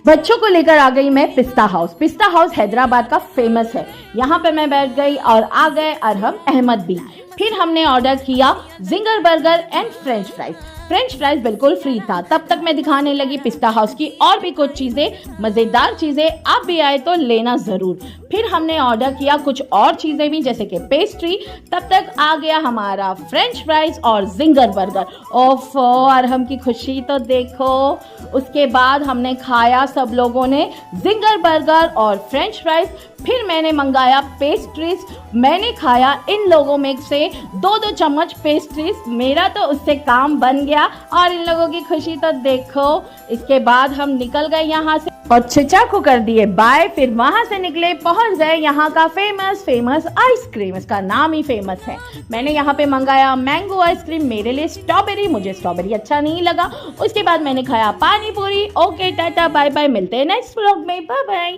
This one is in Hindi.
बच्चों को लेकर आ गई मैं पिस्ता हाउस। पिस्ता हाउस हैदराबाद का फेमस है। यहाँ पे मैं बैठ गई और आ गए अरहम अहमद भी। फिर हमने ऑर्डर किया ginger burger and French fries. French fries बिल्कुल फ्री था। तब तक मैं दिखाने लगी पिस्ता हाउस की और भी कुछ चीज़ें, मज़ेदार चीज़ें। आप भी आए तो लेना ज़रूर। फिर हमने ऑर्डर किया कुछ और चीज़ें भी, जैसे कि पेस्ट्री। तब तक आ गया हमारा फ्रेंच फ्राइज और जिंगर बर्गर। ओफो, अरहम की खुशी तो देखो। उसके बाद हमने खाया सब लोगों ने जिंगर बर्गर और फ्रेंच फ्राइज। फिर मैंने मंगाया पेस्ट्रीज। मैंने खाया इन लोगों में से 2-2 चम्मच पेस्ट्रीज। मेरा तो उससे काम बन गया और इन लोगों की खुशी तो देखो। इसके बाद हम निकल गए यहाँ से और चिचा को कर दिए बाय। फिर वहां से निकले, पहुंच गए यहाँ का फेमस आइसक्रीम। इसका नाम ही फेमस है। मैंने यहाँ पे मंगाया मैंगो आइसक्रीम, मेरे लिए स्ट्रॉबेरी। मुझे स्ट्रॉबेरी अच्छा नहीं लगा। उसके बाद मैंने खाया पानी पूरी। ओके, टाटा बाय बाय, मिलते हैं नेक्स्ट व्लॉग में। Bye bye.